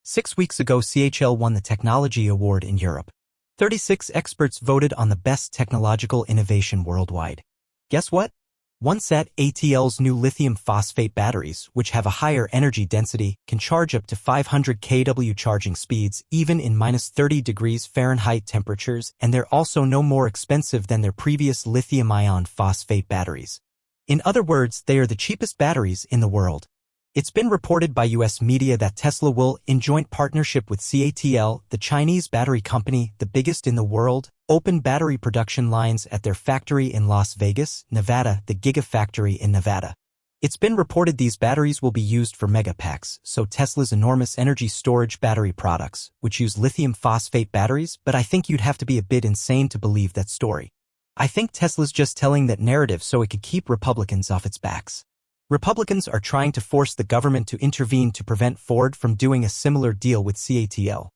6 weeks ago, CATL won the Technology Award in Europe. 36 experts voted on the best technological innovation worldwide. Guess what? One set, ATL's new lithium phosphate batteries, which have a higher energy density, can charge up to 500 kW charging speeds, even in -30 degrees Fahrenheit temperatures, and they're also no more expensive than their previous lithium-ion phosphate batteries. In other words, they are the cheapest batteries in the world. It's been reported by US media that Tesla will, in joint partnership with CATL, the Chinese battery company, the biggest in the world, open battery production lines at their factory in Las Vegas, Nevada, the Gigafactory in Nevada. It's been reported these batteries will be used for megapacks, so Tesla's enormous energy storage battery products, which use lithium phosphate batteries, but I think you'd have to be a bit insane to believe that story. I think Tesla's just telling that narrative so it could keep Republicans off its backs. Republicans are trying to force the government to intervene to prevent Ford from doing a similar deal with CATL.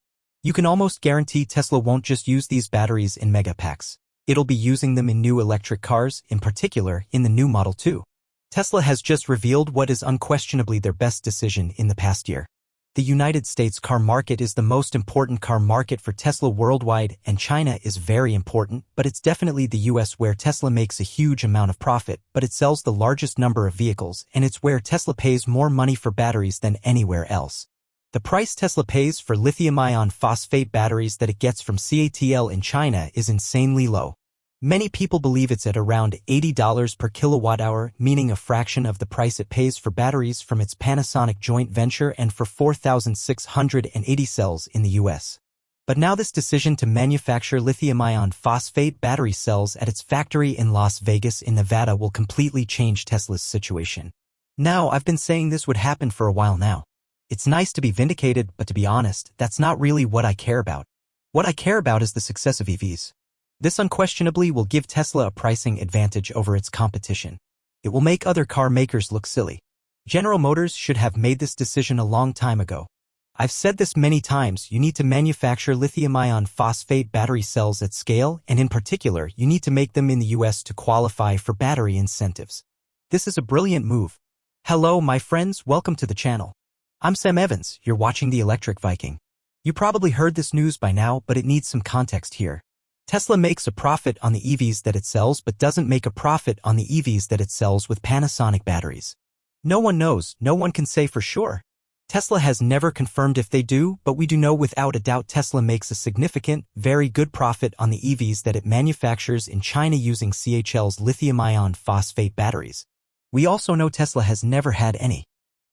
You can almost guarantee Tesla won't just use these batteries in megapacks. It'll be using them in new electric cars, in particular in the new Model 2. Tesla has just revealed what is unquestionably their best decision in the past year. The United States car market is the most important car market for Tesla worldwide, and China is very important, but it's definitely the US where Tesla makes a huge amount of profit, but it sells the largest number of vehicles, and it's where Tesla pays more money for batteries than anywhere else. The price Tesla pays for lithium-ion phosphate batteries that it gets from CATL in China is insanely low. Many people believe it's at around $80 per kilowatt-hour, meaning a fraction of the price it pays for batteries from its Panasonic joint venture and for 4,680 cells in the US. But now this decision to manufacture lithium-ion phosphate battery cells at its factory in Las Vegas in Nevada will completely change Tesla's situation. Now, I've been saying this would happen for a while now. It's nice to be vindicated, but to be honest, that's not really what I care about. What I care about is the success of EVs. This unquestionably will give Tesla a pricing advantage over its competition. It will make other car makers look silly. General Motors should have made this decision a long time ago. I've said this many times, you need to manufacture lithium-ion phosphate battery cells at scale, and in particular, you need to make them in the US to qualify for battery incentives. This is a brilliant move. Hello, my friends, welcome to the channel. I'm Sam Evans, you're watching the Electric Viking. You probably heard this news by now, but it needs some context here. Tesla makes a profit on the EVs that it sells but doesn't make a profit on the EVs that it sells with Panasonic batteries. No one knows, no one can say for sure. Tesla has never confirmed if they do, but we do know without a doubt Tesla makes a significant, very good profit on the EVs that it manufactures in China using CATL's lithium-ion phosphate batteries. We also know Tesla has never had any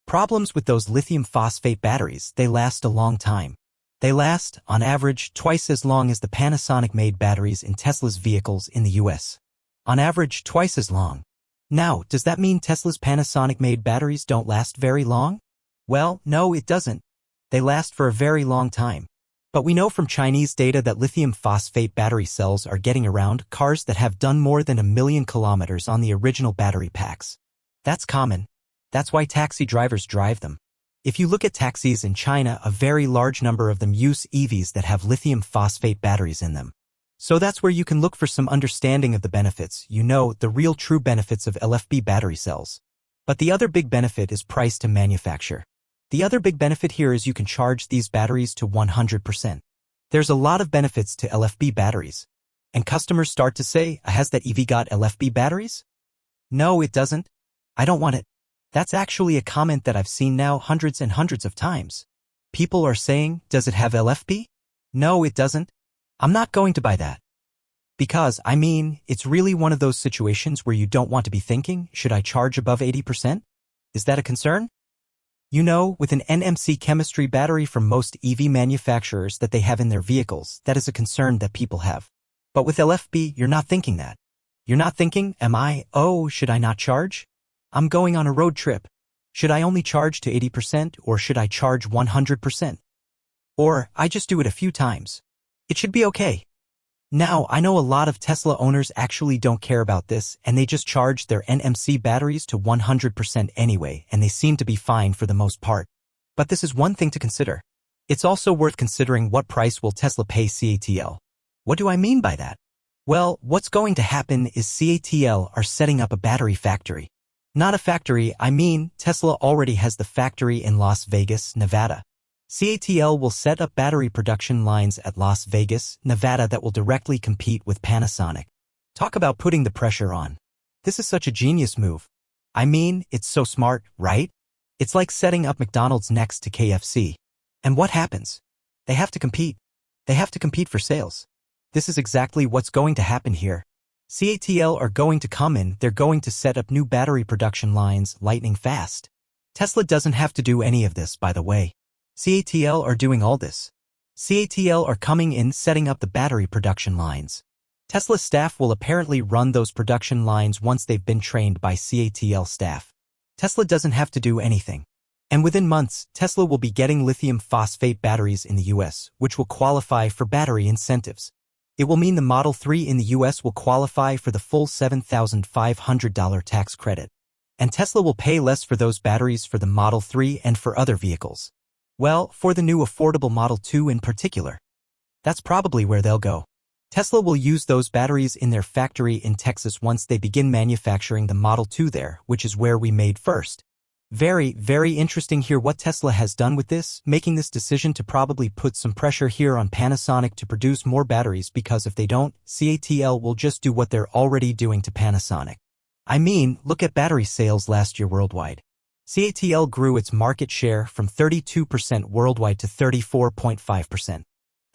problems with those lithium phosphate batteries. They last a long time. They last, on average, twice as long as the Panasonic-made batteries in Tesla's vehicles in the US. On average, twice as long. Now, does that mean Tesla's Panasonic-made batteries don't last very long? Well, no, it doesn't. They last for a very long time. But we know from Chinese data that lithium phosphate battery cells are getting around cars that have done more than 1 million kilometers on the original battery packs. That's common. That's why taxi drivers drive them. If you look at taxis in China, a very large number of them use EVs that have lithium phosphate batteries in them. So that's where you can look for some understanding of the benefits, the real true benefits of LFP battery cells. But the other big benefit is price to manufacture. The other big benefit here is you can charge these batteries to 100%. There's a lot of benefits to LFP batteries. And customers start to say, has that EV got LFP batteries? No, it doesn't. I don't want it. That's actually a comment that I've seen now hundreds and hundreds of times. People are saying, does it have LFP? No, it doesn't. I'm not going to buy that. Because, it's really one of those situations where you don't want to be thinking, should I charge above 80%? Is that a concern? With an NMC chemistry battery from most EV manufacturers that they have in their vehicles, that is a concern that people have. But with LFP, you're not thinking that. You're not thinking, should I not charge? I'm going on a road trip. Should I only charge to 80% or should I charge 100%? Or, I just do it a few times. It should be okay. Now, I know a lot of Tesla owners actually don't care about this and they just charge their NMC batteries to 100% anyway, and they seem to be fine for the most part. But this is one thing to consider. It's also worth considering what price will Tesla pay CATL. What do I mean by that? Well, what's going to happen is CATL are setting up a battery factory. Not a factory, Tesla already has the factory in Las Vegas, Nevada. CATL will set up battery production lines at Las Vegas, Nevada that will directly compete with Panasonic. Talk about putting the pressure on. This is such a genius move. I mean, it's so smart, right? It's like setting up McDonald's next to KFC. And what happens? They have to compete. They have to compete for sales. This is exactly what's going to happen here. CATL are going to come in, they're going to set up new battery production lines lightning fast. Tesla doesn't have to do any of this, by the way. CATL are doing all this. CATL are coming in setting up the battery production lines. Tesla staff will apparently run those production lines once they've been trained by CATL staff. Tesla doesn't have to do anything. And within months, Tesla will be getting lithium phosphate batteries in the US, which will qualify for battery incentives. It will mean the Model 3 in the US will qualify for the full $7,500 tax credit. And Tesla will pay less for those batteries for the Model 3 and for other vehicles. Well, for the new affordable Model 2 in particular. That's probably where they'll go. Tesla will use those batteries in their factory in Texas once they begin manufacturing the Model 2 there, which is where we made first. Very, very interesting here what Tesla has done with this, making this decision to probably put some pressure here on Panasonic to produce more batteries because if they don't, CATL will just do what they're already doing to Panasonic. I mean, look at battery sales last year worldwide. CATL grew its market share from 32% worldwide to 34.5%.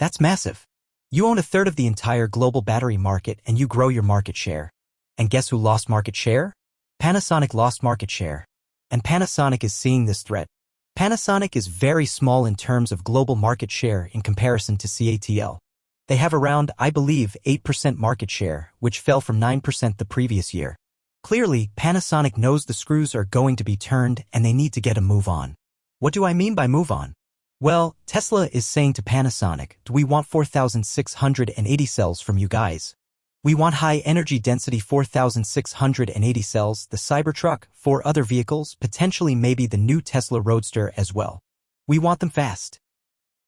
That's massive. You own a third of the entire global battery market and you grow your market share. And guess who lost market share? Panasonic lost market share. And Panasonic is seeing this threat. Panasonic is very small in terms of global market share in comparison to CATL. They have around, I believe, 8% market share, which fell from 9% the previous year. Clearly, Panasonic knows the screws are going to be turned and they need to get a move on. What do I mean by move on? Well, Tesla is saying to Panasonic, do we want 4,680 cells from you guys? We want high-energy density 4,680 cells, the Cybertruck, 4 other vehicles, potentially maybe the new Tesla Roadster as well. We want them fast.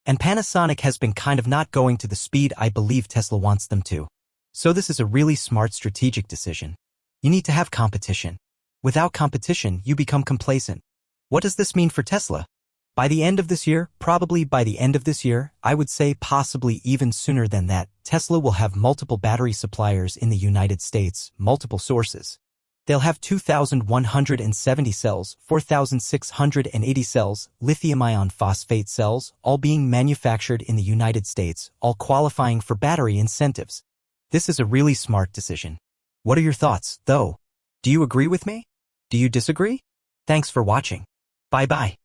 And Panasonic has been kind of not going to the speed I believe Tesla wants them to. So this is a really smart strategic decision. You need to have competition. Without competition, you become complacent. What does this mean for Tesla? By the end of this year, probably by the end of this year, I would say possibly even sooner than that, Tesla will have multiple battery suppliers in the United States, multiple sources. They'll have 2,170 cells, 4,680 cells, lithium-ion phosphate cells, all being manufactured in the United States, all qualifying for battery incentives. This is a really smart decision. What are your thoughts, though? Do you agree with me? Do you disagree? Thanks for watching. Bye-bye.